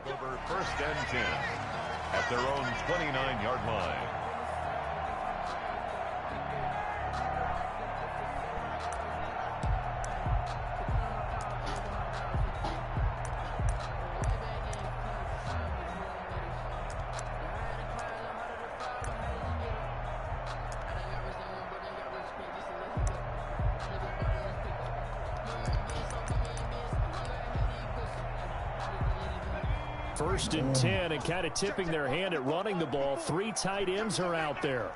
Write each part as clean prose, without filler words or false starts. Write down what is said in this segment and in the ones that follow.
Over 1st and 10 at their own 29-yard line. First and 10, and kind of tipping their hand at running the ball. 3 tight ends are out there.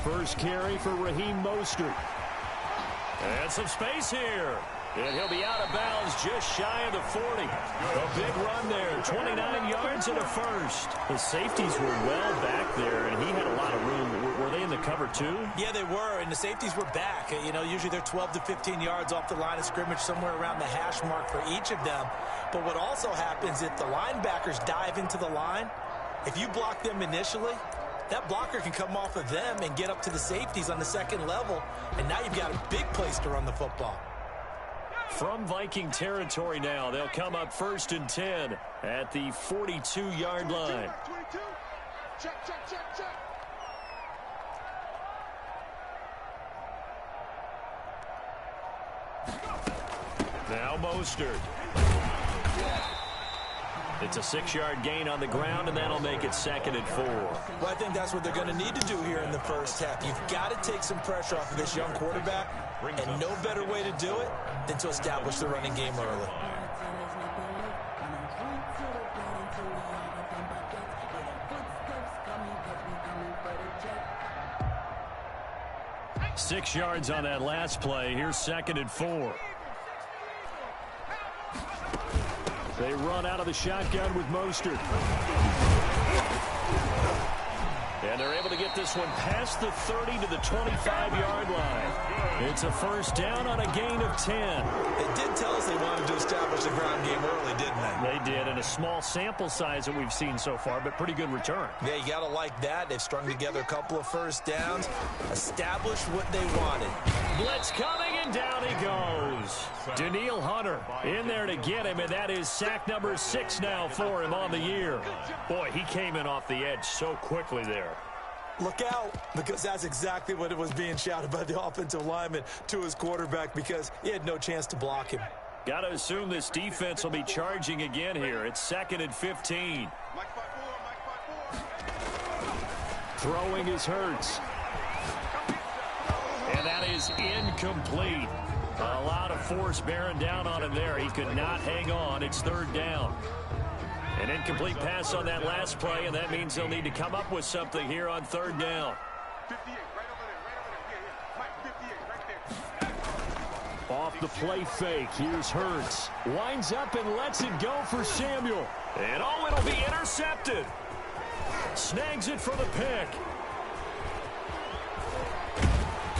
First carry for Raheem Mostert. And some space here. And he'll be out of bounds just shy of the 40. A big run there, 29 yards and a first. The safeties were well back there, and he had a lot of room. Were they in the cover too? Yeah, they were, and the safeties were back. You know, usually they're 12 to 15 yards off the line of scrimmage, somewhere around the hash mark for each of them. But what also happens if the linebackers dive into the line, if you block them initially, that blocker can come off of them and get up to the safeties on the second level, and now you've got a big place to run the football. From Viking territory now, they'll come up 1st and 10 at the 42-yard line. 22. Check. Now Mostert. It's a 6-yard gain on the ground, and that'll make it 2nd and 4. Well, I think that's what they're going to need to do here in the first half. You've got to take some pressure off of this young quarterback, and no better way to do it than to establish the running game early. Six yards on that last play. Here's 2nd and 4. They run out of the shotgun with Mostert. And they're able to get this one past the 30 to the 25-yard line. It's a first down on a gain of 10. They did tell us they wanted to establish the ground game early, didn't they? They did, and a small sample size that we've seen so far, but pretty good return. Yeah, you got to like that. They've strung together a couple of first downs, established what they wanted. Blitz coming, and down he goes. Daniil Hunter in there to get him, and that is sack number 6 now for him on the year. Boy, he came in off the edge so quickly there. Look out, because that's exactly what it was being shouted by the offensive lineman to his quarterback, because he had no chance to block him. Got to assume this defense will be charging again here. It's 2nd and 15. Throwing is Hurts. And that is incomplete. A lot of force bearing down on him there. He could not hang on. It's 3rd down. An incomplete pass on that last play, and that means they'll need to come up with something here on 3rd down. 58, right over there, right over there. Yeah, Mike, 58, right there. Off the play fake, here's Hurts. Winds up and lets it go for Samuel. And oh, it'll be intercepted. Snags it for the pick.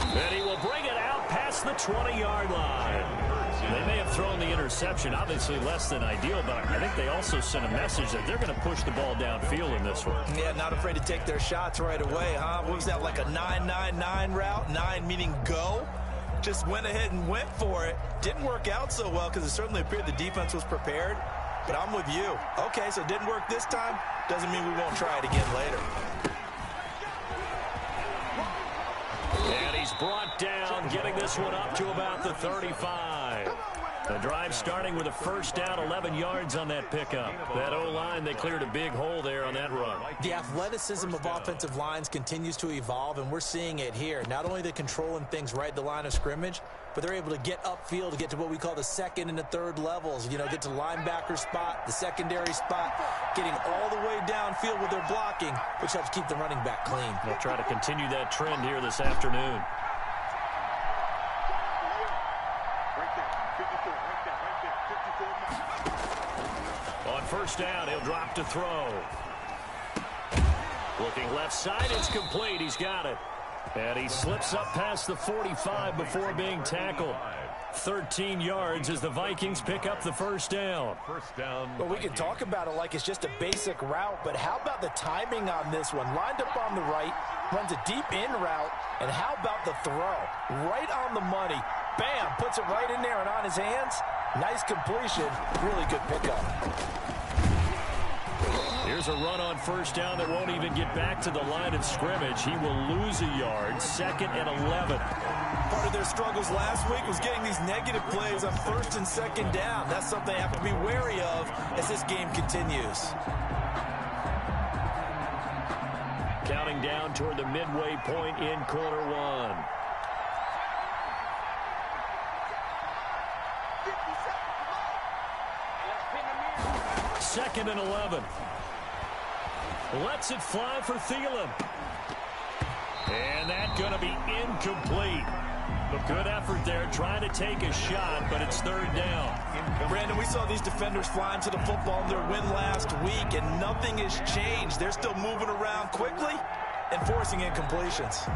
And he will bring it out past the 20-yard line. They may have thrown the interception, obviously less than ideal, but I think they also sent a message that they're going to push the ball downfield in this one. Yeah, not afraid to take their shots right away, huh? What was that, like a 9-9-9 route? 9 meaning go? Just went ahead and went for it. Didn't work out so well because it certainly appeared the defense was prepared. But I'm with you. Okay, so it didn't work this time. Doesn't mean we won't try it again later. And he's brought down, getting this one up to about the 35. The drive starting with a first down, 11 yards on that pickup. That O-line, they cleared a big hole there on that run. The athleticism of offensive lines continues to evolve, and we're seeing it here. Not only the controlling things right at the line of scrimmage, but they're able to get upfield to get to what we call the 2nd and the 3rd levels. You know, get to linebacker spot, the secondary spot, getting all the way downfield with their blocking, which helps keep the running back clean. They'll try to continue that trend here this afternoon. On first down, he'll drop to throw. Looking left side, it's complete. He's got it. And he slips up past the 45 before being tackled. 13 yards as the Vikings pick up the first down. Well, we can talk about it like it's just a basic route, but how about the timing on this one? Lined up on the right, runs a deep in route, and how about the throw? Right on the money. Bam, puts it right in there and on his hands. Nice completion, really good pickup. Here's a run on first down that won't even get back to the line of scrimmage. He will lose a yard, 2nd and 11. Part of their struggles last week was getting these negative plays on 1st and 2nd down. That's something they have to be wary of as this game continues. Counting down toward the midway point in quarter one. 2nd and 11. Lets it fly for Thielen. And that's going to be incomplete. A good effort there, trying to take a shot, but it's 3rd down. Brandon, we saw these defenders flying to the football in their win last week, and nothing has changed. They're still moving around quickly and forcing incompletions.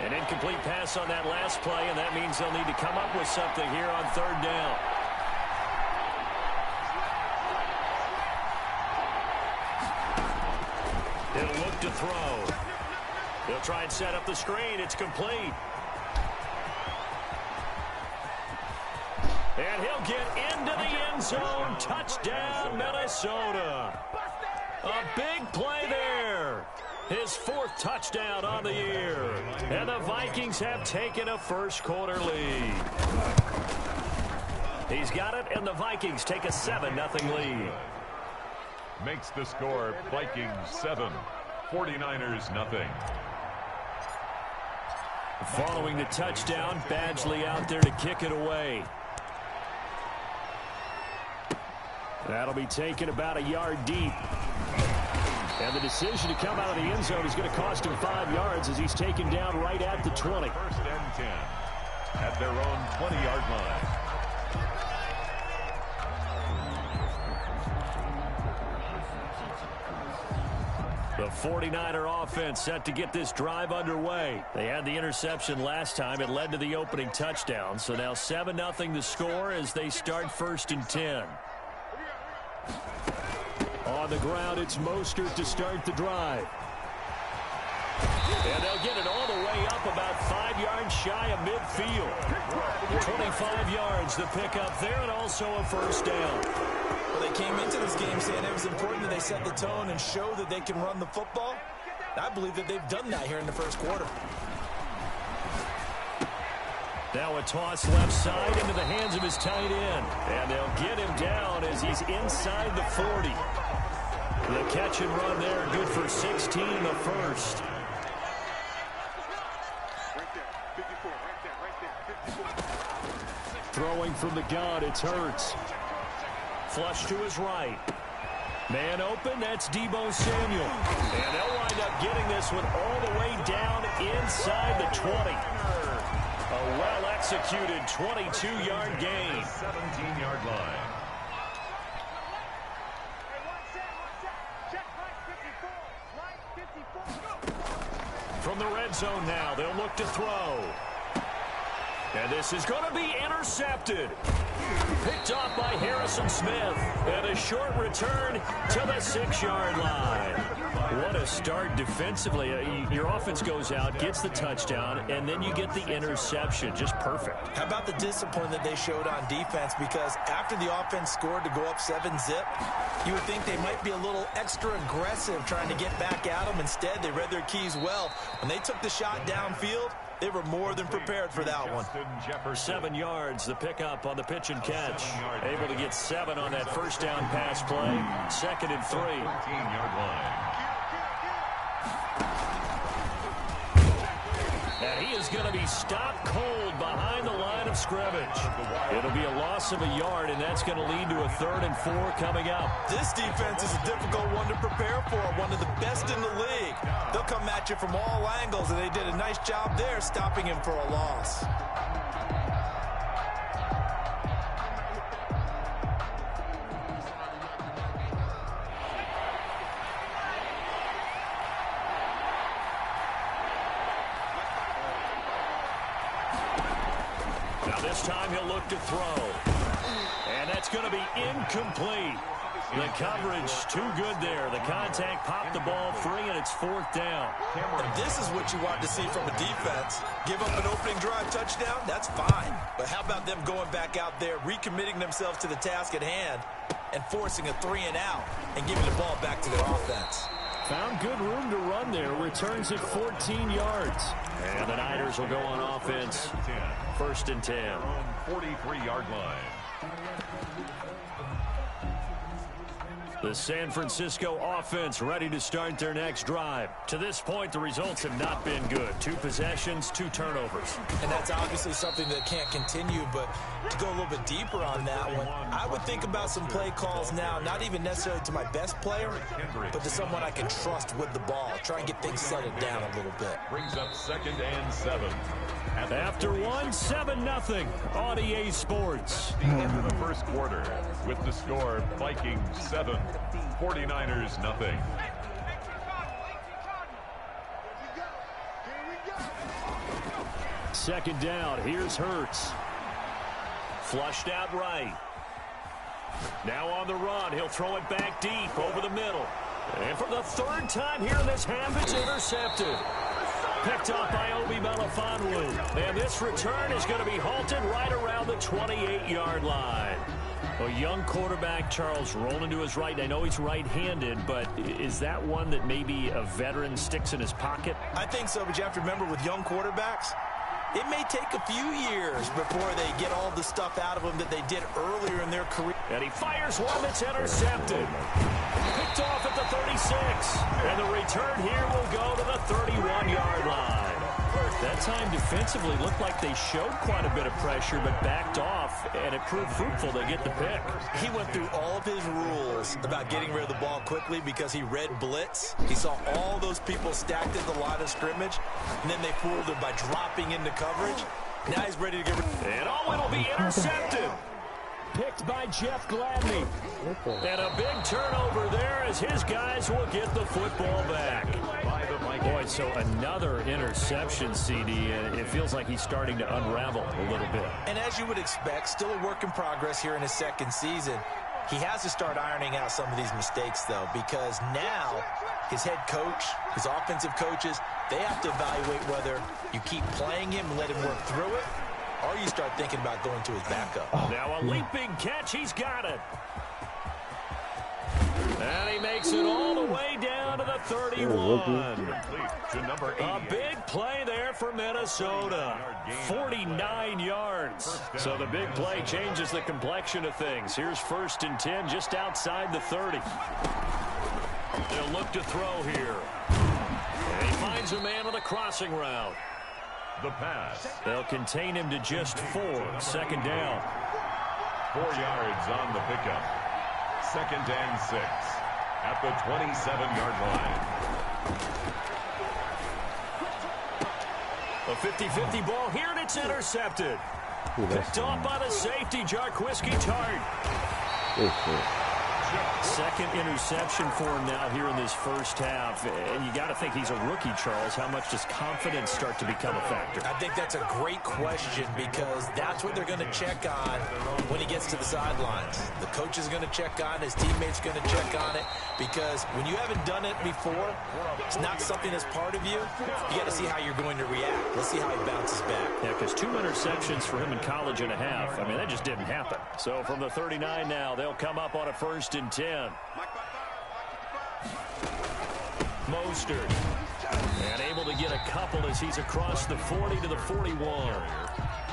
An incomplete pass on that last play, and that means they'll need to come up with something here on 3rd down. He'll look to throw. He'll try and set up the screen. It's complete. And he'll get into the end zone. Touchdown, Minnesota. A big play there. His 4th touchdown on the year. And the Vikings have taken a first-quarter lead. He's got it, and the Vikings take a 7-0 lead. Makes the score Vikings 7, 49ers nothing. Following the touchdown, Badgley out there to kick it away. That'll be taken about a yard deep. And the decision to come out of the end zone is going to cost him 5 yards as he's taken down right at the 20. 1st and 10 at their own 20-yard line. The 49er offense set to get this drive underway. They had the interception last time. It led to the opening touchdown. So now 7-0 the score as they start 1st and 10. On the ground, it's Mostert to start the drive. And they'll get it all the way up about 5 yards shy of midfield. 25 yards the pickup there, and also a first down. Well, they came into this game saying it was important that they set the tone and show that they can run the football. I believe that they've done that here in the first quarter. Now a toss left side into the hands of his tight end. And they'll get him down as he's inside the 40. The catch and run there, good for 16 in the first. Throwing from the gun, it's Hurts. Flush to his right. Man open, that's Deebo Samuel. And they'll wind up getting this one all the way down inside the 20. A well-executed 22-yard gain. 17-yard line. From the red zone now, they'll look to throw. And this is going to be intercepted. Picked off by Harrison Smith. And a short return to the 6-yard line. What a start defensively. Your offense goes out, gets the touchdown, and then you get the interception. Just perfect. How about the discipline that they showed on defense? Because after the offense scored to go up 7-zip, you would think they might be a little extra aggressive trying to get back at them. Instead, they read their keys well. When they took the shot downfield, they were more than prepared for that one. 7 yards, the pickup on the pitch and catch. Able to get 7 on that first down pass play. 2nd and 3. 14-yard line. And he is going to be stopped cold behind the line of scrimmage. It'll be a loss of a yard, and that's going to lead to a 3rd and 4 coming up. This defense is a difficult one to prepare for, one of the best in the league. They'll come at you from all angles, and they did a nice job there stopping him for a loss. Now this time he'll look to throw. And that's going to be incomplete. The coverage too good there. The contact popped the ball free, and it's 4th down. And this is what you want to see from a defense. Give up an opening drive touchdown, that's fine. But how about them going back out there, recommitting themselves to the task at hand, and forcing a 3-and-out and giving the ball back to their offense. Found good room to run there. Returns at 14 yards. And the Niners will go on offense. 1st and 10. 43-yard line. The San Francisco offense ready to start their next drive. To this point, the results have not been good. 2 possessions, 2 turnovers. And that's obviously something that can't continue, but to go a little bit deeper on that one, I would think about some play calls now, not even necessarily to my best player, but to someone I can trust with the ball. Try and get things settled down a little bit. Brings up 2nd and 7. After 1-7-0 on EA Sports. The end of the first quarter with the score Vikings 7, 49ers nothing. Second down, here's Hurts. Flushed out right. Now on the run, he'll throw it back deep over the middle. And for the 3rd time here in this half, it's intercepted. picked off by Obi Melifonwu. And this return is going to be halted right around the 28-yard line. A young quarterback, Charles, rolling to his right. And I know he's right-handed, but is that one that maybe a veteran sticks in his pocket? I think so, but you have to remember with young quarterbacks, it may take a few years before they get all the stuff out of them that they did earlier in their career. And he fires one that's intercepted. Picked off at the 36. And the return here will go to the 31-yard line. That time defensively looked like they showed quite a bit of pressure but backed off, and it proved fruitful. They get the pick. He went through all of his rules about getting rid of the ball quickly because he read blitz. He saw all those people stacked at the line of scrimmage, and then they fooled him by dropping into coverage. Now he's ready to get rid of it. And oh, it'll be intercepted. Picked by Jeff Gladney. And a big turnover there as his guys will get the football back. Boy, so another interception, CD, and it feels like he's starting to unravel a little bit. And as you would expect, still a work in progress here in his second season. He has to start ironing out some of these mistakes, though, because now his head coach, his offensive coaches, they have to evaluate whether you keep playing him and let him work through it, or you start thinking about going to his backup. Now a leaping catch. He's got it. And he makes it all the way down to the 31. A big play there for Minnesota. 49 yards. So the big play changes the complexion of things. Here's 1st and 10 just outside the 30. They'll look to throw here. And he finds a man on the crossing route. The pass. They'll contain him to just 4. 2nd down. 4 yards on the pickup. 2nd and 6 at the 27-yard line. A 50-50 ball here, and it's intercepted. Picked off by the safety, Jarquiski Tart. Second interception for him now here in this first half. And you got to think he's a rookie, Charles. How much does confidence start to become a factor? I think that's a great question because that's what they're going to check on when he gets to the sidelines. The coach is going to check on it. His teammates going to check on it because when you haven't done it before, it's not something that's part of you. You got to see how you're going to react. Let's see how he bounces back. Yeah, because 2 interceptions for him in college and a half. I mean, that just didn't happen. So from the 39 now, they'll come up on a 1st and 10. Mostert. And able to get a couple as he's across the 40 to the 41.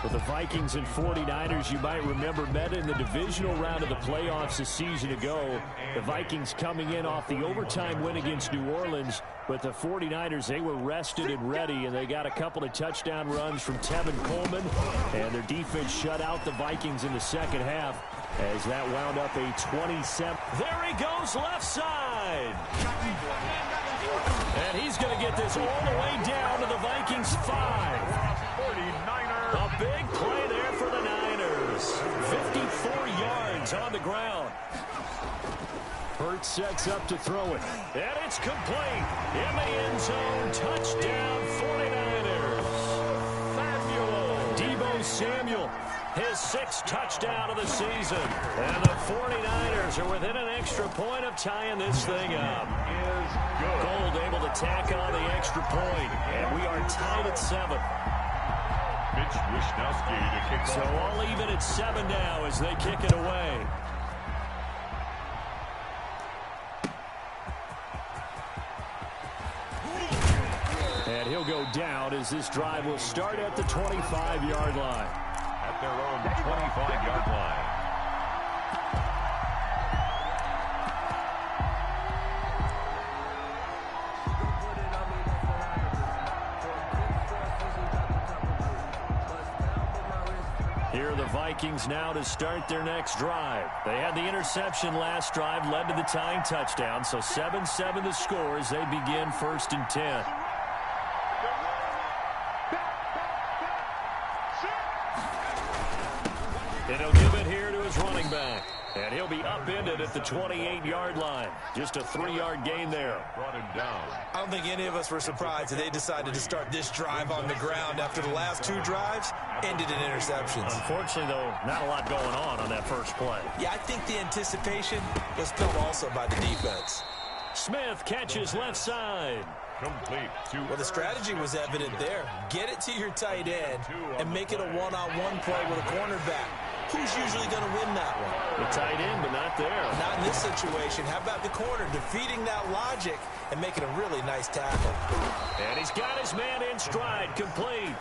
For the Vikings and 49ers, you might remember, met in the divisional round of the playoffs a season ago. The Vikings coming in off the overtime win against New Orleans. But the 49ers, they were rested and ready, and they got a couple of touchdown runs from Tevin Coleman. And their defense shut out the Vikings in the second half as that wound up a 27. There he goes, left side. And he's going to get this all the way down to the Vikings 5. 49er. A big play there for the Niners. 54 yards on the ground. Hurts sets up to throw it. And it's complete. In the end zone. Touchdown 49ers. Deebo Samuel. His 6th touchdown of the season. And the 49ers are within an extra point of tying this thing up. Gold able to tack on the extra point. And we are tied at 7. Mitch Wishnowsky to kick So off. all even at 7 now as they kick it away. And he'll go down as this drive will start at the 25-yard line. At their own 25-yard line. Here are the Vikings now to start their next drive. They had the interception last drive, led to the tying touchdown. So 7-7 the score as they begin 1st and 10. And he'll give it here to his running back. And he'll be upended at the 28-yard line. Just a 3-yard gain there. Brought him down. I don't think any of us were surprised that they decided to start this drive on the ground after the last 2 drives ended in interceptions. Unfortunately, though, not a lot going on that first play. Yeah, I think the anticipation was felt also by the defense. Smith catches left side. Complete. Well, the strategy was evident there. Get it to your tight end and make it a one-on-one play with a cornerback. Who's usually going to win that one? The tight end, but not there. Not in this situation. How about the corner defeating that logic and making a really nice tackle? And he's got his man in stride, complete.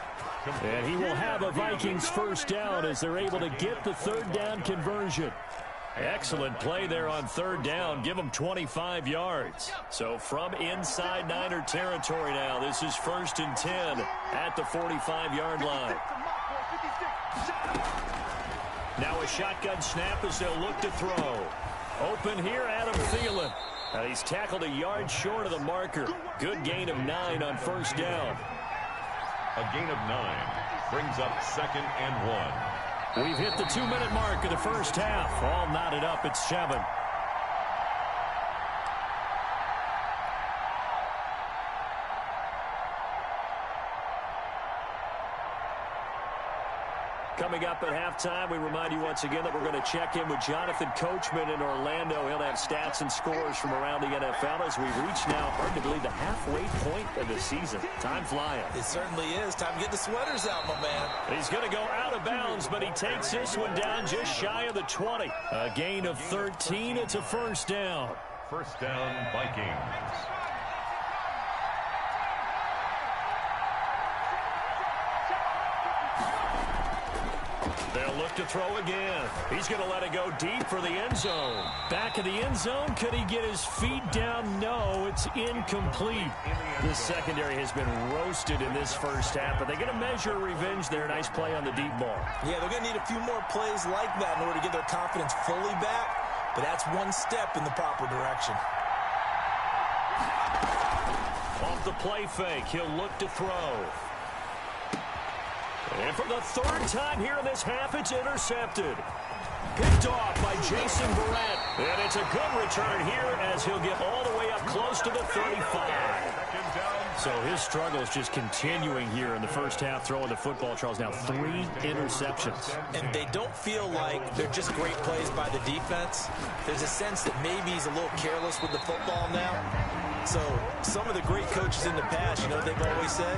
And he will have a Vikings first down as they're able to get the third down conversion. Excellent play there on third down. Give them 25 yards. So from inside Niner territory now, this is 1st and 10 at the 45-yard line. Now a shotgun snap as they'll look to throw. Open here, Adam Thielen. Now he's tackled a yard short of the marker. Good gain of 9 on first down. A gain of 9 brings up 2nd and 1. We've hit the 2-minute mark of the first half. All knotted up at 7. Coming up at halftime, we remind you once again that we're going to check in with Jonathan Coachman in Orlando. He'll have stats and scores from around the NFL as we reach now, hard to believe, the halfway point of the season. Time flying. It certainly is. Time to get the sweaters out, my man. He's going to go out of bounds, but he takes this one down just shy of the 20. A gain of 13. It's a first down. First down, Vikings. They'll look to throw again. He's going to let it go deep for the end zone. Back of the end zone. Could he get his feet down? No, it's incomplete. The secondary has been roasted in this first half, but they get a measure of revenge there. Nice play on the deep ball. Yeah, they're going to need a few more plays like that in order to get their confidence fully back, but that's one step in the proper direction. Off the play fake, he'll look to throw. And for the third time here in this half, it's intercepted. Picked off by Jason Barrett. And it's a good return here as he'll get all the way up close to the 35. So his struggle is just continuing here in the first half, throwing the football. Charles, now 3 interceptions. And they don't feel like they're just great plays by the defense. There's a sense that maybe he's a little careless with the football now. So some of the great coaches in the past, you know what they've always said?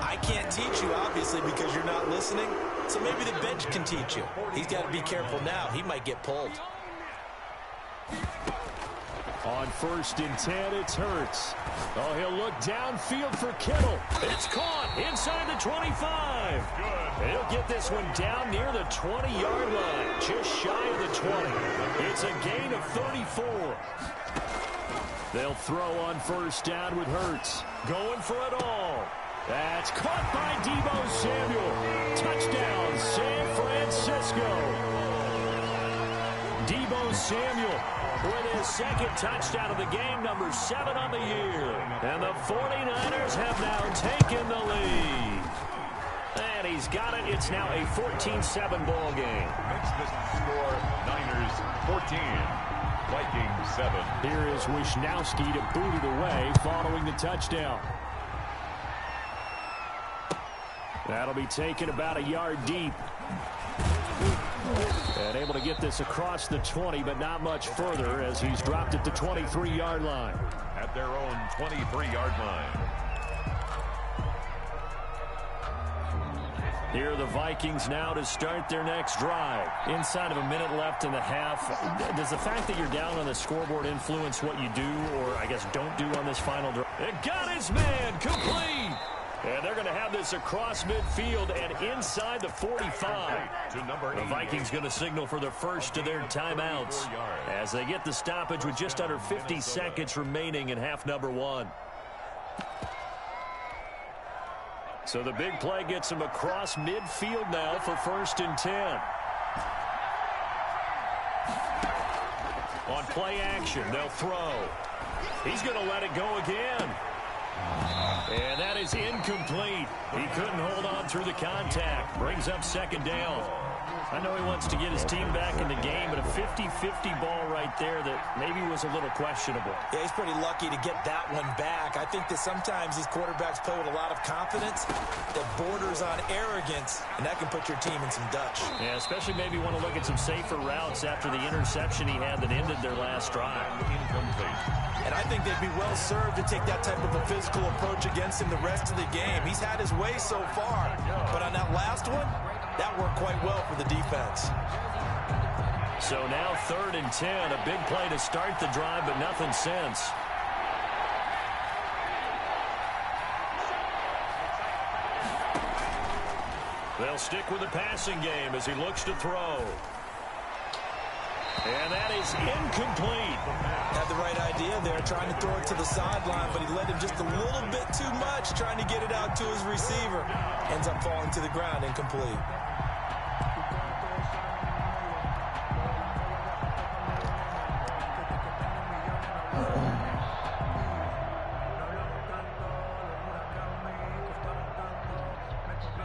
I can't teach you, obviously, because you're not listening. So maybe the bench can teach you. He's got to be careful now. He might get pulled. On 1st and 10, it's Hurts. Oh, he'll look downfield for Kittle. It's caught inside the 25. Good. He'll get this one down near the 20-yard line, just shy of the 20. It's a gain of 34. They'll throw on 1st down with Hurts. Going for it all. That's caught by Deebo Samuel. Touchdown, San Francisco. Deebo Samuel with his 2nd touchdown of the game, number 7 on the year. And the 49ers have now taken the lead. And he's got it. It's now a 14-7 ball game. Makes this score Niners 14. Vikings 7. Here is Wisnowski to boot it away following the touchdown. That'll be taken about a yard deep. And able to get this across the 20, but not much further as he's dropped it to 23-yard line. At their own 23-yard line. Here are the Vikings now to start their next drive. Inside of a minute left in the half. Does the fact that you're down on the scoreboard influence what you do, or I guess don't do on this final drive? It got his man complete. And they're going to have this across midfield and inside the 45. The Vikings going to signal for the first of their timeouts as they get the stoppage with just under 50 seconds remaining in half number 1. So the big play gets him across midfield now for 1st and 10. On play action, they'll throw. He's going to let it go again. And that is is incomplete. He couldn't hold on through the contact. Brings up second down. I know he wants to get his team back in the game, but a 50-50 ball right there that maybe was a little questionable. Yeah, he's pretty lucky to get that one back. I think that sometimes these quarterbacks play with a lot of confidence that borders on arrogance, and that can put your team in some Dutch. Yeah, especially maybe want to look at some safer routes after the interception he had that ended their last drive. And I think they'd be well served to take that type of a physical approach against him the rest of the game. He's had his way so far, but on that last one, that worked quite well for the defense. So now 3rd and 10, a big play to start the drive, but nothing since. They'll stick with the passing game as he looks to throw. And that is incomplete. Had the right idea there, trying to throw it to the sideline, but he led him just a little bit too much, trying to get it out to his receiver. Ends up falling to the ground, incomplete.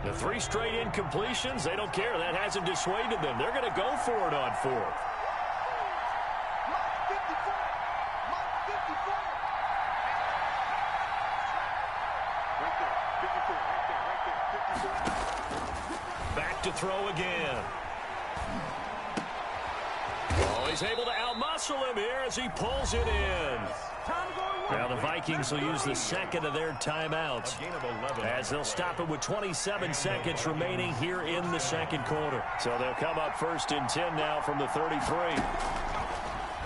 The 3 straight incompletions, they don't care. That hasn't dissuaded them. They're going to go for it on 4th. Back to throw again. Oh, he's able to outmuscle him here as he pulls it in. Now the Vikings will use the second of their timeouts as they'll stop it with 27 seconds remaining here in the second quarter. So they'll come up 1st and 10 now from the 33.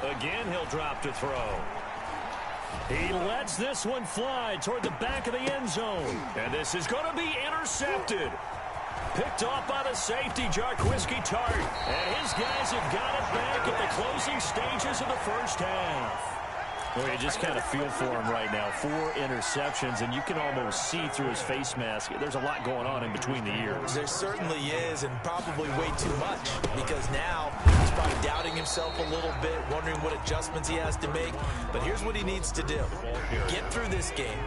Again, he'll drop to throw. He lets this one fly toward the back of the end zone. And this is going to be intercepted. Picked off by the safety, Jarquiski Tart. And his guys have got it back at the closing stages of the first half. Well, you just kind of feel for him right now. 4 interceptions, and you can almost see through his face mask. There's a lot going on in between the ears. There certainly is, and probably way too much, because now he's probably doubting himself a little bit, wondering what adjustments he has to make. But here's what he needs to do. Get through this game,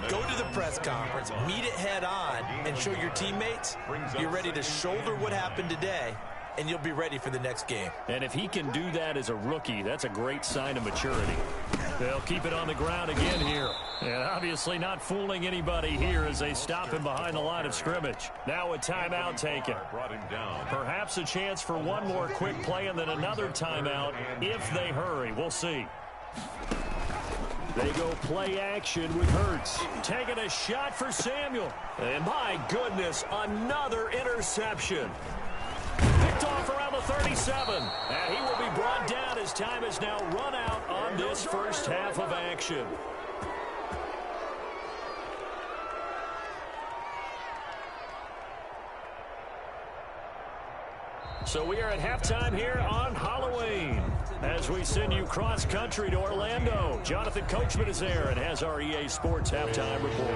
go to the press conference, meet it head on, and show your teammates you're ready to shoulder what happened today, and you'll be ready for the next game. And if he can do that as a rookie, that's a great sign of maturity. They'll keep it on the ground again here. And obviously not fooling anybody here as they stop him behind the line of scrimmage. Now a timeout taken. Perhaps a chance for one more quick play and then another timeout if they hurry. We'll see. They go play action with Hurts. Taking a shot for Samuel. And my goodness, another interception. Picked off around the 37. And he will be brought down as time is now run out on this first half of action. So we are at halftime here on Halloween as we send you cross-country to Orlando. Jonathan Coachman is there and has our EA Sports halftime report.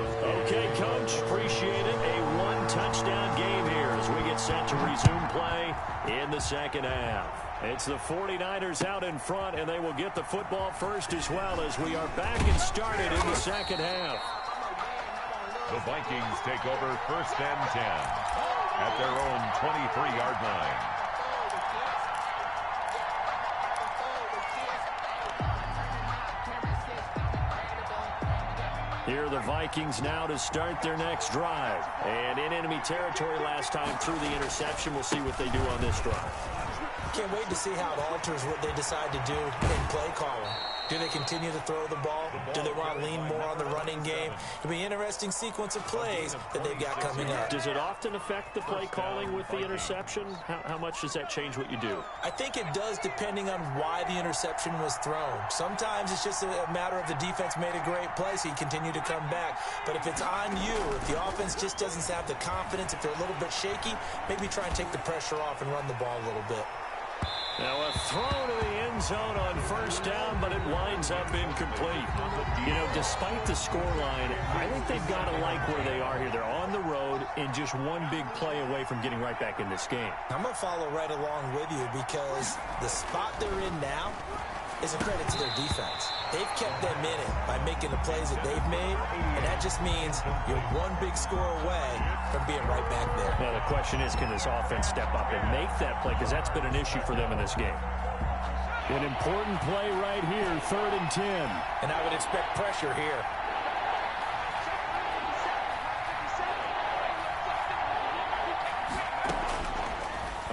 Okay, Coach, appreciate it. A one-touchdown game here as we get set to resume play in the second half. It's the 49ers out in front, and they will get the football first as well as we are back and started in the second half. The Vikings take over 1st and 10 at their own 23-yard line. Here are the Vikings now to start their next drive. And in enemy territory last time through the interception. We'll see what they do on this drive. Can't wait to see how it alters what they decide to do in play calling. Do they continue to throw the ball? Do they want to lean more on the running game? It'll be an interesting sequence of plays that they've got coming up. Does it often affect the play calling with the interception? How much does that change what you do? I think it does depending on why the interception was thrown. Sometimes it's just a matter of the defense made a great play, so you continue to come back. But if it's on you, if the offense just doesn't have the confidence, if they're a little bit shaky, maybe try and take the pressure off and run the ball a little bit. Now a throw to the end zone on first down, but it winds up incomplete. You know, despite the scoreline, I think they've got to like where they are here. They're on the road and just one big play away from getting right back in this game. I'm going to follow right along with you because the spot they're in now is a credit to their defense. They've kept them in it by making the plays that they've made, and that That just means you're one big score away from being right back there. Now, the question is, can this offense step up and make that play? Because that's been an issue for them in this game. An important play right here, 3rd and 10. And I would expect pressure here.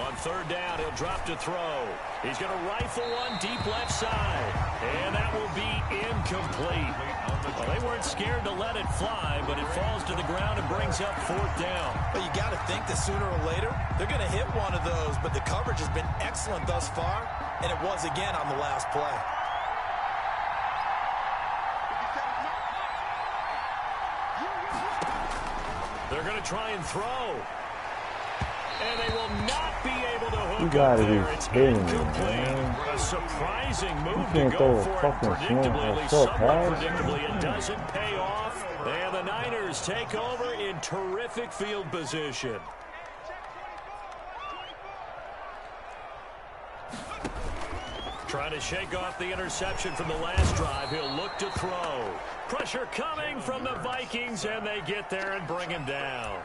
On 3rd down, he'll drop to throw. He's going to rifle one deep left side. And that will be incomplete. Well, they weren't scared to let it fly, but it falls to the ground and brings up 4th down. But you got to think that sooner or later, they're going to hit one of those. But the coverage has been excellent thus far, and it was again on the last play. They're going to try and throw. And they will not be able to hook You gotta up there. be It's kidding me, incomplete. man. A surprising move to can't go throw a for it fucking predictably, at least short somewhat pass. predictably. It doesn't pay off. And the Niners take over in terrific field position. Trying to shake off the interception from the last drive. He'll look to throw. Pressure coming from the Vikings, and they get there and bring him down.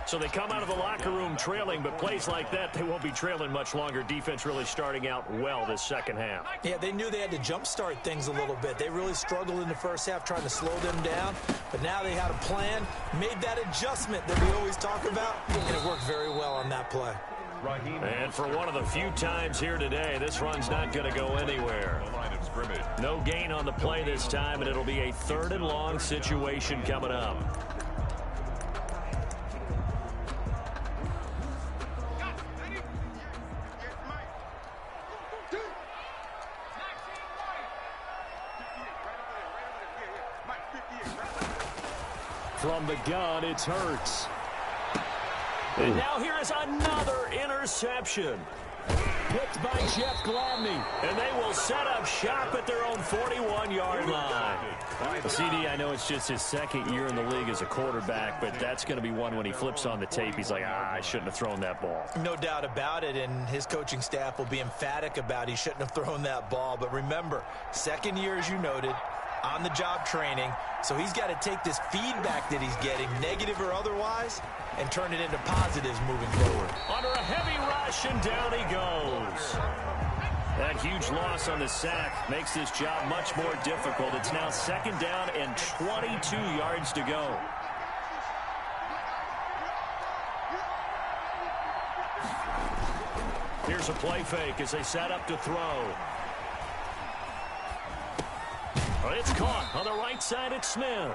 So they come out of the locker room trailing, but plays like that, they won't be trailing much longer. Defense really starting out well this second half. Yeah, they knew they had to jumpstart things a little bit. They really struggled in the first half trying to slow them down, but now they had a plan, made that adjustment that we always talk about, and it worked very well on that play. And for one of the few times here today, this run's not going to go anywhere. No gain on the play this time, and it'll be a 3rd and long situation coming up. From the gun, it's Hurts. And now here is another interception. Picked by Jeff Gladney. And they will set up shop at their own 41-yard line. CD, I know it's just his 2nd year in the league as a quarterback, but that's going to be one when he flips on the tape. He's like, I shouldn't have thrown that ball. No doubt about it, and his coaching staff will be emphatic about he shouldn't have thrown that ball. But remember, 2nd year, as you noted, on-the-job training, so he's got to take this feedback that he's getting, negative or otherwise, and turn it into positives moving forward. Under a heavy rush, and down he goes. That huge loss on the sack makes this job much more difficult. It's now 2nd down and 22 yards to go. Here's a play fake as they set up to throw. It's caught on the right side at Smith.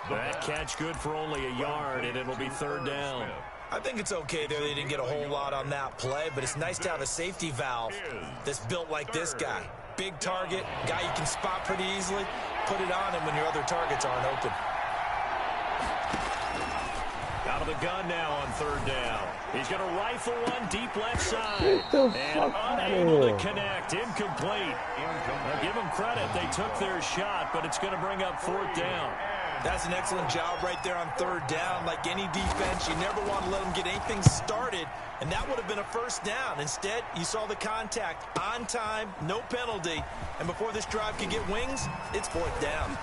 That catch good for only a yard, and it'll be 3rd down. I think it's okay there. They didn't get a whole lot on that play, but it's nice to have a safety valve that's built like this guy. Big target, guy you can spot pretty easily. Put it on him when your other targets aren't open. Out of the gun now on 3rd down. He's going to rifle one deep left side. Get the And fuck out of unable to here. connect. Incomplete. Now give them credit. They took their shot, but it's going to bring up 4th down. That's an excellent job right there on 3rd down. Like any defense, you never want to let them get anything started, and that would have been a 1st down. Instead, you saw the contact on time, no penalty, and before this drive could get wings, it's 4th down.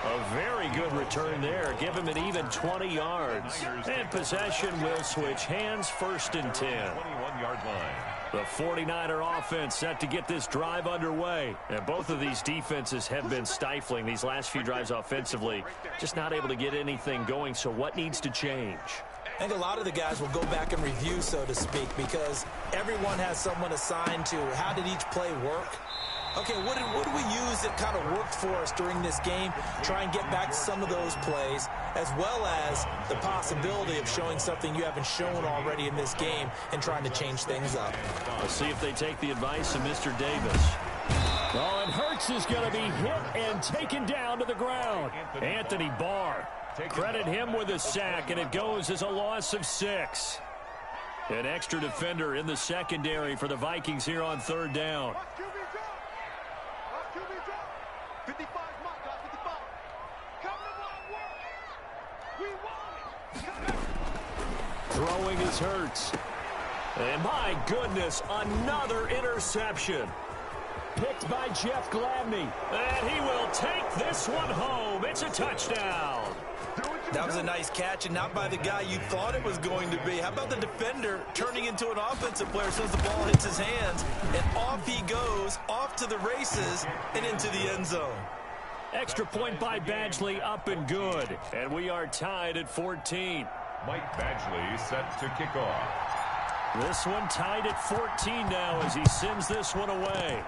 A very good return there. Give him an even 20 yards. And possession will switch hands, 1st and 10. 21-yard line. The 49er offense set to get this drive underway. And both of these defenses have been stifling these last few drives offensively. Just not able to get anything going, so what needs to change? I think a lot of the guys will go back and review, so to speak, because everyone has someone assigned to how did each play work. Okay, what do we use that kind of worked for us during this game? Try and get back to some of those plays, as well as the possibility of showing something you haven't shown already in this game and trying to change things up. We'll see if they take the advice of Mr. Davis. Oh, and Hurts is going to be hit and taken down to the ground. Anthony Barr. Credit him with a sack, and it goes as a loss of 6. An extra defender in the secondary for the Vikings here on 3rd down. 55 mark, 55. Come on, work. We want it. Throwing is Hurts. And my goodness, another interception. picked by Jeff Gladney. And he will take this one home. It's a touchdown. That was a nice catch, and not by the guy you thought it was going to be. How about the defender turning into an offensive player as soon as the ball hits his hands, and off he goes, off to the races, and into the end zone. Extra point by Badgley, up and good. And we are tied at 14. Mike Badgley set to kick off. This one tied at 14 now as he sends this one away.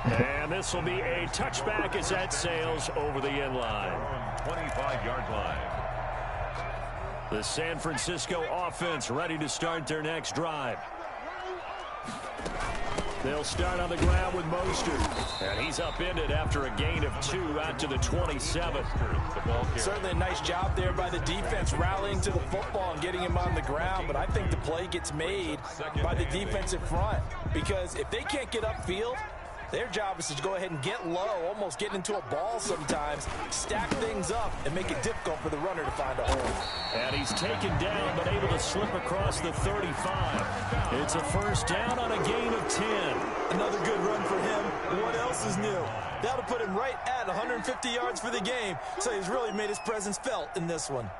And this will be a touchback as that sails over the end line. 25-yard line. The San Francisco offense ready to start their next drive. They'll start on the ground with Mostert. And he's upended after a gain of 2 out to the 27. Certainly a nice job there by the defense rallying to the football and getting him on the ground. But I think the play gets made by the defensive front. Because if they can't get upfield, their job is to go ahead and get low, almost get into a ball sometimes, stack things up, and make it difficult for the runner to find a hole. And he's taken down, but able to slip across the 35. It's a first down on a gain of 10. Another good run for him. What else is new? That'll put him right at 150 yards for the game, so he's really made his presence felt in this one.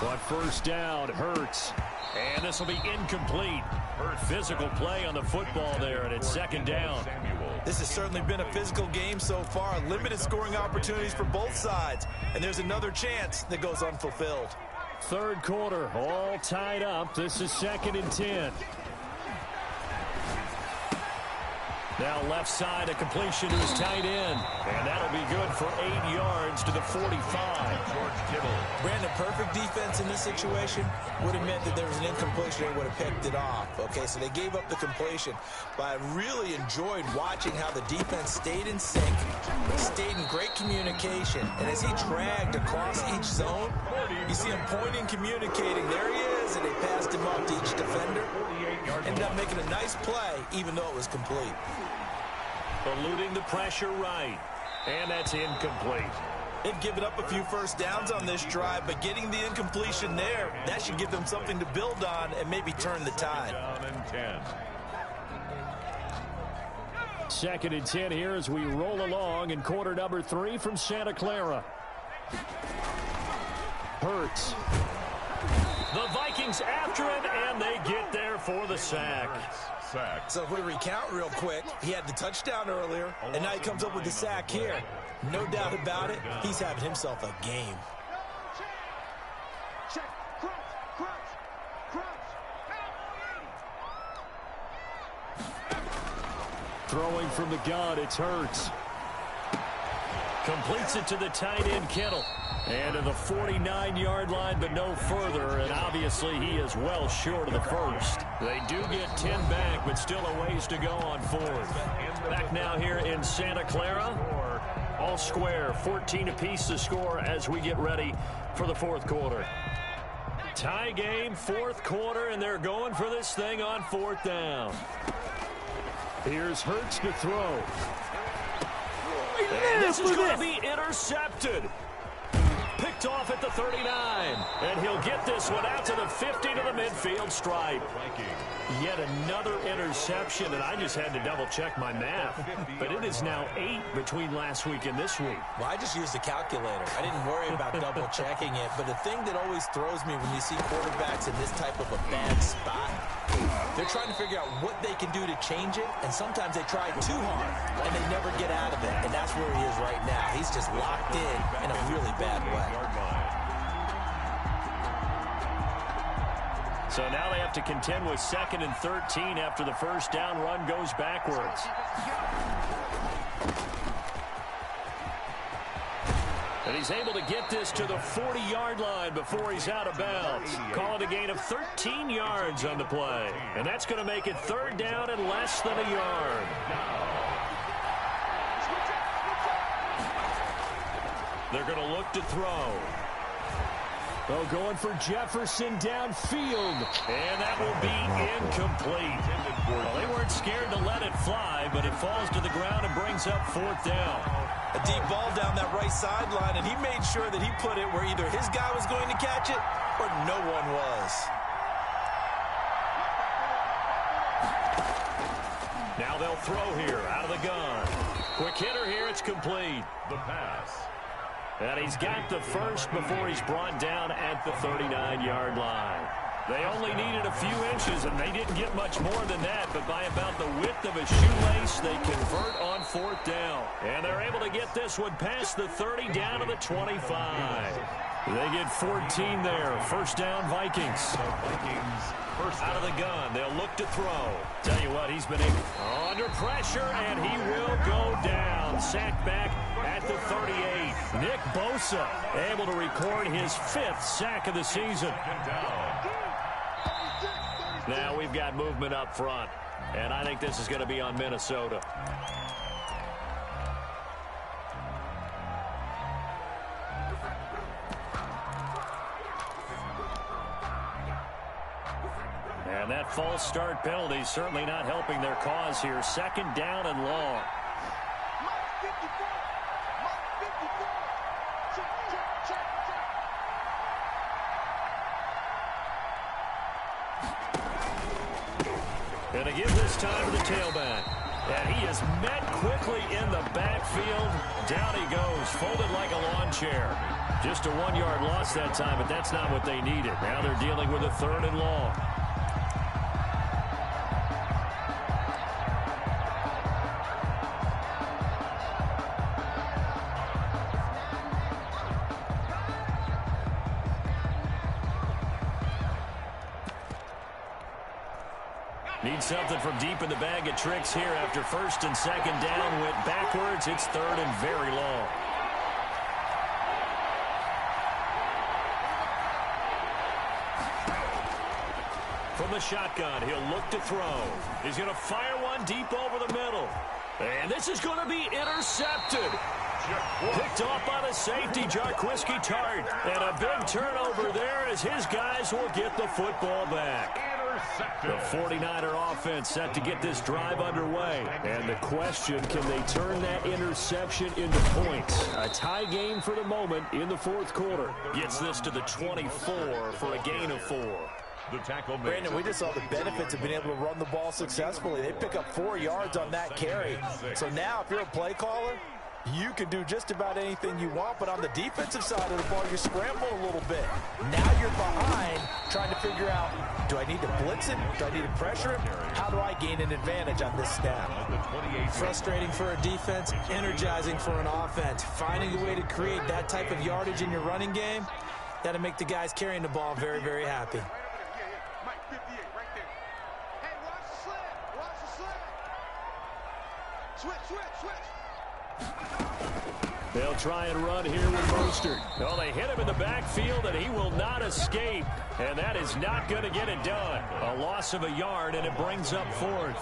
But first down, Hurts. And this will be incomplete. Physical play on the football there, and it's second down. This has certainly been a physical game so far. Limited scoring opportunities for both sides. And there's another chance that goes unfulfilled. Third quarter, all tied up. This is 2nd and 10. Now left side, a completion to his tight end. And that'll be good for 8 yards to the 45. George Kittle. Brandon, perfect defense in this situation would have meant that there was an incompletion. They would have picked it off. Okay, so they gave up the completion. But I really enjoyed watching how the defense stayed in sync, stayed in great communication. And as he dragged across each zone, you see him pointing, communicating. There he is, and they passed him off to each defender. Ended up making a nice play, even though it was complete. Eluding the pressure right. And that's incomplete. They've given up a few first downs on this drive, but getting the incompletion there, that should give them something to build on and maybe turn the tide. Down and 10. 2nd and 10 here as we roll along in quarter number 3 from Santa Clara. Hurts. The Vikings after him, and they get there for the sack. So if we recount real quick, he had the touchdown earlier, and now he comes up with the sack here. No doubt about it, he's having himself a game. Throwing from the gun, it's Hurts. Completes it to the tight end, Kittle. And to the 49-yard line, but no further. And obviously, he is well short of the first. They do get 10 back, but still a ways to go on 4th. Back now here in Santa Clara. All square, 14 apiece to score as we get ready for the 4th quarter. Tie game, 4th quarter, and they're going for this thing on 4th down. Here's Hurts to throw. And this is going to be intercepted. Picked off at the 39. And he'll get this one out to the 50 to the midfield stripe. Yet another interception, and I just had to double-check my math. But it is now 8 between last week and this week. Well, I just used a calculator. I didn't worry about double-checking it. But the thing that always throws me when you see quarterbacks in this type of a bad spot, they're trying to figure out what they can do to change it, and sometimes they try too hard, and they never get out of it. And that's where he is right now. He's just locked in a really bad way. So now they have to contend with 2nd and 13 after the first down run goes backwards. And he's able to get this to the 40-yard line before he's out of bounds. Call it a gain of 13 yards on the play. And that's going to make it 3rd down and less than a yard. They're going to look to throw. Oh, going for Jefferson downfield. And that will be incomplete. Well, they weren't scared to let it fly, but it falls to the ground and brings up 4th down. A deep ball down that right sideline, and he made sure that he put it where either his guy was going to catch it or no one was. Now they'll throw here out of the gun. Quick hitter here. It's complete. The pass. And he's got the first before he's brought down at the 39-yard line. They only needed a few inches, and they didn't get much more than that, but by about the width of a shoelace, they convert on 4th down. And they're able to get this one past the 30 down to the 25. They get 14 there. First down, Vikings. So Vikings first out of the gun. They'll look to throw. Tell you what, he's been under pressure, and he will go down. Sacked back at the 38. Nick Bosa able to record his 5th sack of the season. Now we've got movement up front, and I think this is going to be on Minnesota. And that false start penalty certainly not helping their cause here. 2nd down and long. And to give this time to the tailback. And he is met quickly in the backfield. Down he goes, folded like a lawn chair. Just a 1-yard loss that time, but that's not what they needed. Now they're dealing with a 3rd and long. Need something from deep in the bag of tricks here after 1st and 2nd down. Went backwards. It's 3rd and very long. From the shotgun, he'll look to throw. He's going to fire one deep over the middle. And this is going to be intercepted. Picked off by the safety, Jarquiski Tart. And a big turnover there as his guys will get the football back. The 49er offense set to get this drive underway. And the question, can they turn that interception into points? A tie game for the moment in the 4th quarter. Gets this to the 24 for a gain of 4. The tackle made. Brandon, we just saw the benefits of being able to run the ball successfully. They pick up 4 yards on that carry. So now if you're a play caller, you can do just about anything you want, but on the defensive side of the ball, you scramble a little bit. Now you're behind trying to figure out, do I need to blitz him? Do I need to pressure him? How do I gain an advantage on this snap? Frustrating for a defense, energizing for an offense. Finding a way to create that type of yardage in your running game, that'll make the guys carrying the ball very, very happy. Mike 58 right there. Hey, watch the slant. Watch the slant. Switch. They'll try and run here with Mostert. Oh, they hit him in the backfield, and he will not escape. And that is not going to get it done. A loss of a yard, and it brings up 4th.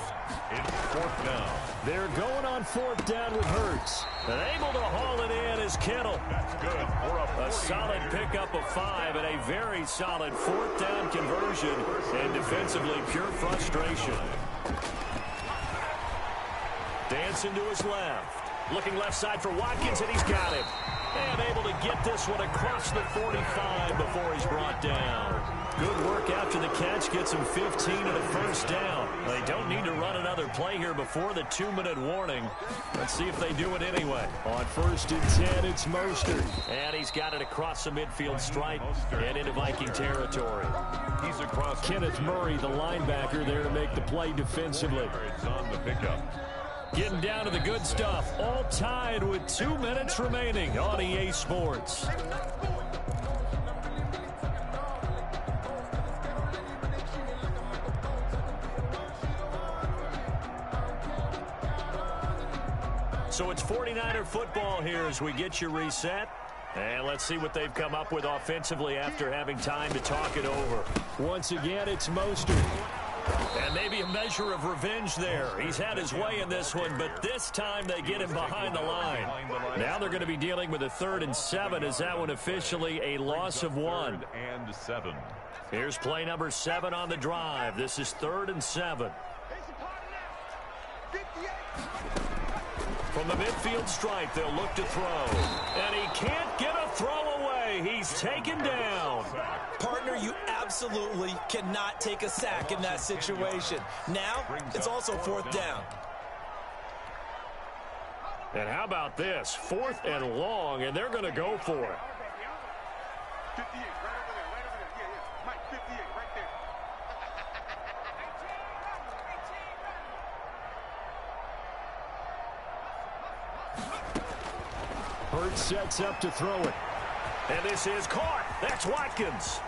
It's 4th down. They're going on 4th down with Hurts. And able to haul it in is Kittle. That's good. For A solid pickup of 5 and a very solid 4th down conversion. And defensively, pure frustration. Dancing to his left. Looking left side for Watkins, and he's got him. And able to get this one across the 45 before he's brought down. Good work after the catch. Gets him 15 and a 1st down. They don't need to run another play here before the 2-minute warning. Let's see if they do it anyway. On 1st and 10, it's Mostert. And he's got it across the midfield stripe and into Viking territory. He's across. Kenneth Murray, the linebacker, there to make the play defensively. It's on the pickup. Getting down to the good stuff. All tied with 2 minutes remaining on EA Sports. So it's 49er football here as we get you reset. And let's see what they've come up with offensively after having time to talk it over. Once again, it's Mostert. And maybe a measure of revenge there. He's had his way in this one, but this time they get him behind the line. Now they're going to be dealing with a 3rd and 7. Is that one officially a loss of 1? 3rd and 7. Here's play number 7 on the drive. This is 3rd and 7. From the midfield stripe, they'll look to throw. And he can't get a throw away. He's taken down. Partner, you absolutely cannot take a sack in that situation. Now, it's also 4th down. And how about this? 4th and long, and they're going to go for it. 58, right over there. Yeah. Mike, 58, right there. Hurts sets up to throw it. And this is caught. That's Watkins.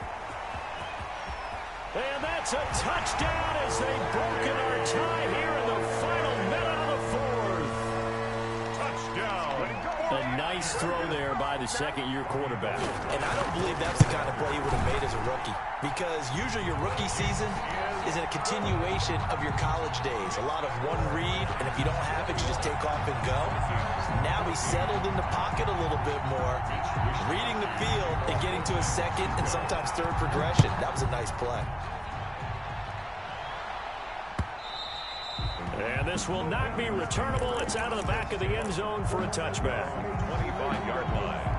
And that's a touchdown as they've broken our tie here in the final minute of the 4th. Touchdown. A nice throw there by the second-year quarterback. And I don't believe that's the kind of play he would have made as a rookie, because usually your rookie season is a continuation of your college days. A lot of one read, and if you don't have it, you just take off and go. Now he's settled in the pocket a little bit more, reading the field and getting to a second and sometimes 3rd progression. That was a nice play. And this will not be returnable. It's out of the back of the end zone for a touchback. 25-yard line.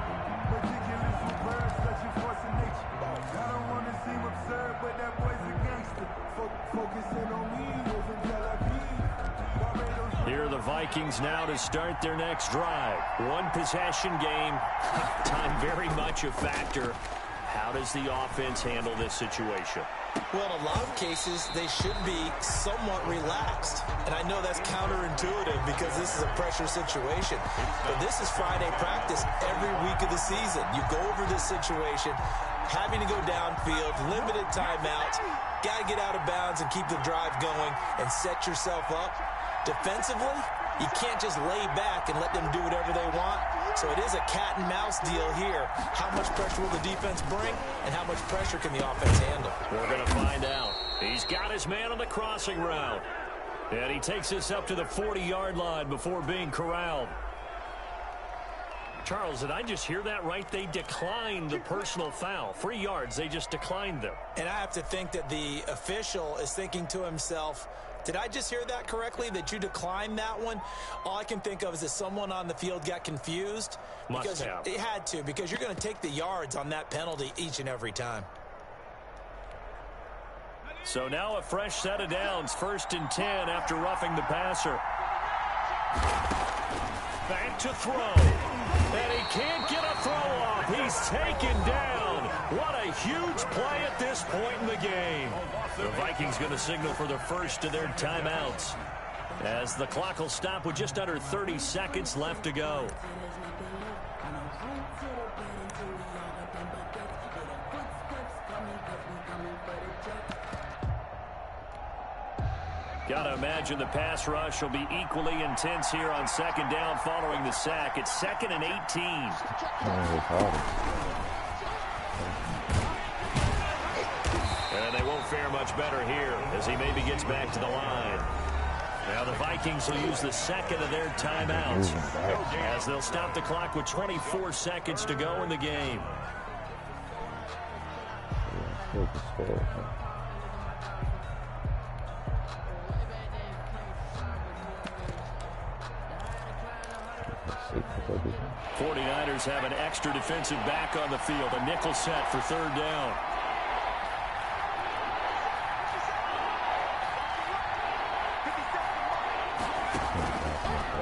Here are the Vikings now to start their next drive. One possession game. Time very much a factor. How does the offense handle this situation? Well, in a lot of cases, they should be somewhat relaxed. And I know that's counterintuitive because this is a pressure situation. But this is Friday practice every week of the season. You go over this situation, having to go downfield, limited timeouts, got to get out of bounds and keep the drive going and set yourself up. Defensively, you can't just lay back and let them do whatever they want. So it is a cat and mouse deal here. How much pressure will the defense bring, and how much pressure can the offense handle? We're going to find out. He's got his man on the crossing route. And he takes us up to the 40-yard line before being corralled. Charles, did I just hear that right? They declined the personal foul. 3 yards, they just declined them. And I have to think that the official is thinking to himself, did I just hear that correctly, that you declined that one? All I can think of is that someone on the field got confused. Must have. It had to, because you're going to take the yards on that penalty each and every time. So now a fresh set of downs, 1st and 10 after roughing the passer. Back to throw. And he can't get a throw off. He's taken down. What a huge play at this point in the game. The Vikings going to signal for the first of their timeouts, as the clock will stop with just under 30 seconds left to go. Gotta imagine the pass rush will be equally intense here on 2nd down following the sack. It's 2nd and 18. And they won't fare much better here as he maybe gets back to the line. Now the Vikings will use the 2nd of their timeouts as they'll stop the clock with 24 seconds to go in the game. '49ers have an extra defensive back on the field. A nickel set for 3rd down.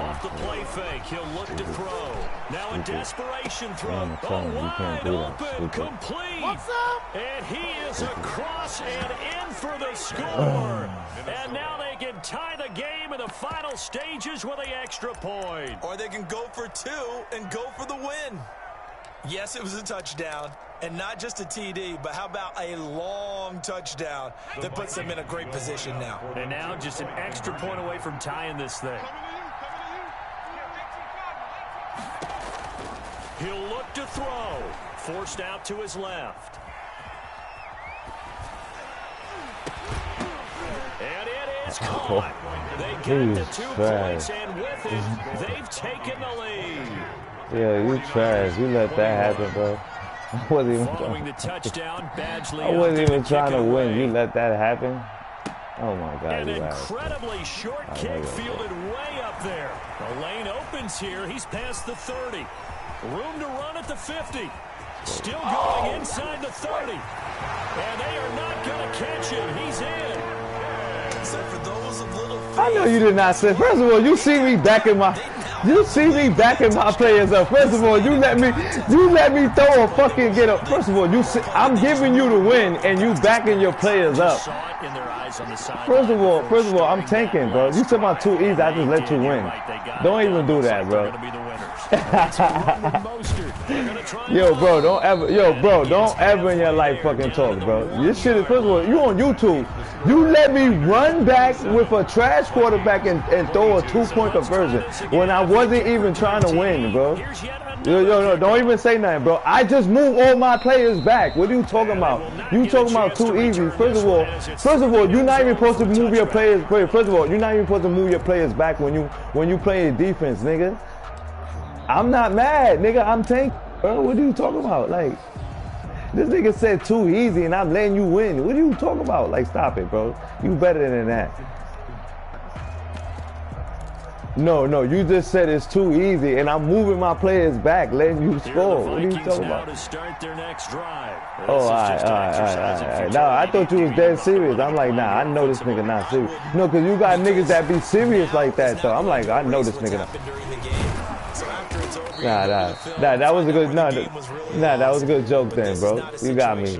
Off the play fake, he'll look to throw. Now a desperation throw. Wide open, complete. What's up? And he is across and in for the score. And now they can tie the game in the final stages with the extra point. Or they can go for 2 and go for the win. Yes, it was a touchdown, and not just a TD, but how about a long touchdown that puts them in a great position now. And now just an extra point away from tying this thing. He'll look to throw. Forced out to his left. is caught. They got the 2 points, and with it, they've taken the lead. Yeah, you trash. You let that happen, bro. I wasn't even Following the touchdown, Badgley I wasn't even trying to win. You let that happen? Oh, my God. An incredibly short kick fielded way up there. The lane opens here. He's past the 30. Room to run at the 50. Still going inside the 30. And they are not going to catch him. He's in. Except for those of little faith. I know you did not say. First of all, you see me backing my players up. First of all, you let me throw a fucking get up. First of all, I'm giving you the win and you backing your players up. First of all, I'm tanking, bro. You said my too easy. I just let you win. Don't even do that, bro. Don't ever in your life fucking talk, bro. This shit is, first of all, you on YouTube. You let me run back with a trash quarterback and throw a 2-point conversion when I wasn't even trying to win, bro. Yo, don't even say nothing, bro. I just moved all my players back. What are you talking about? You talking about too easy. First of all, you're not even supposed to move your players. First of all, you're not even supposed to move your players back when you play defense, nigga. I'm not mad, nigga. I'm tanking, bro. What are you talking about? Like, this nigga said too easy and I'm letting you win. What are you talking about? Like, stop it, bro. You better than that. No, you just said it's too easy and I'm moving my players back, letting you score. What are you talking about? To start their next drive. Oh, all right. No, I thought you was dead serious. I'm like, nah, I know this nigga not serious. No, because you got niggas that be serious like that, though. I'm like, I know this nigga not. Nah, that was a good, that was a good joke then, bro. You got me.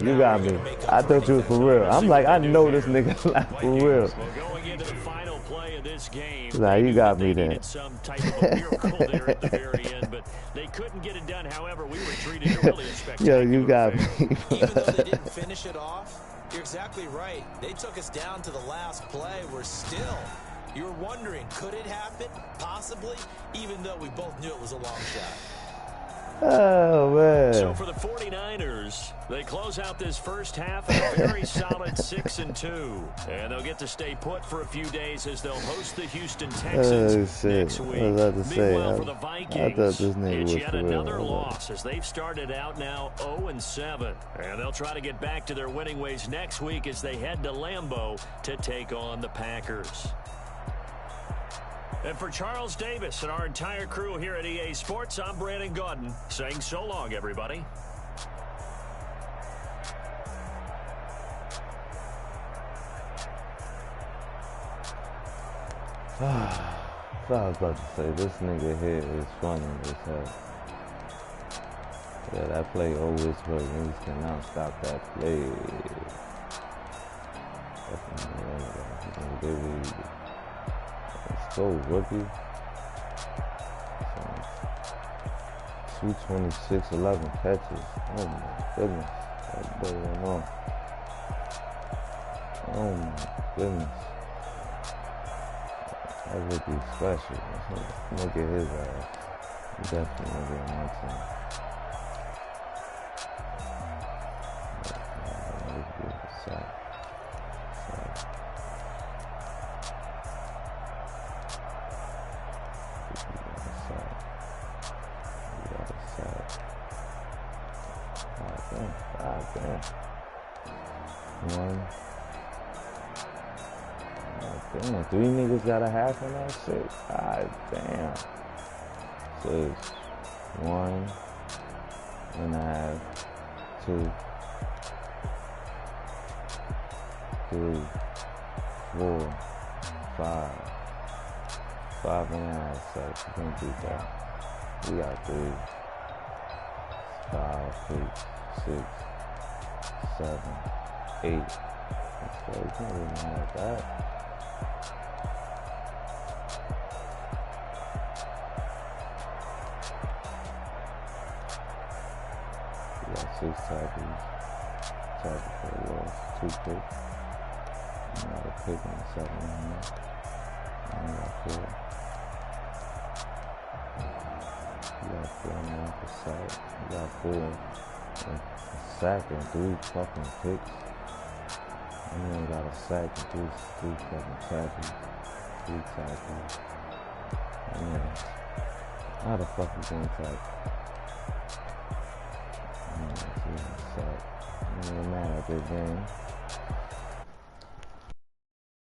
I thought you was for real. I'm like, I know this nigga not for real. Going into the final play of this game, nah, you got me then. Some type of a miracle there at the very end, but they couldn't get it done. However, we were treated to really a spectacular. Yo, you got me. Even though they didn't finish it off, you're exactly right. They took us down to the last play. We're still. You're wondering, could it happen? Possibly, even though we both knew it was a long shot. Oh, man. So for the 49ers, they close out this first half at a very solid 6-2. And they'll get to stay put for a few days as they'll host the Houston Texans next week. Meanwhile, for the Vikings, it's yet another loss as they've started out now 0-7. And they'll try to get back to their winning ways next week as they head to Lambeau to take on the Packers. And for Charles Davis and our entire crew here at EA Sports, I'm Brandon Gaudin saying so long, everybody. So I was about to say, this nigga here is funny as hell. Yeah, that play always works. Niggas cannot stop that play. Let's go, rookie. 226, 11 catches. Oh my goodness. That boy went on. Oh my goodness. That rookie special. Look at his ass. Definitely gonna get on my team. Let's get a sack. Damn, 3 niggas got a half on that shit. God damn. So it's 1.5, 2, 3, 4, 5. 5.5 sacks. You can't beat that. We got 3, 5, 6, 7, 8. Let's go. You can't really know like that. We got 6 tackles. Tackle for a loss. 2 picks. Another pick in the second one. And we got 4. We got 4 and 1 for sack. We got 4 and a sack and 3 fucking picks. He ain't got a sack, three fucking tackles. 3 tackles. Yeah. How the fuck is going tackle? Yeah, sack. I'm mad at this game.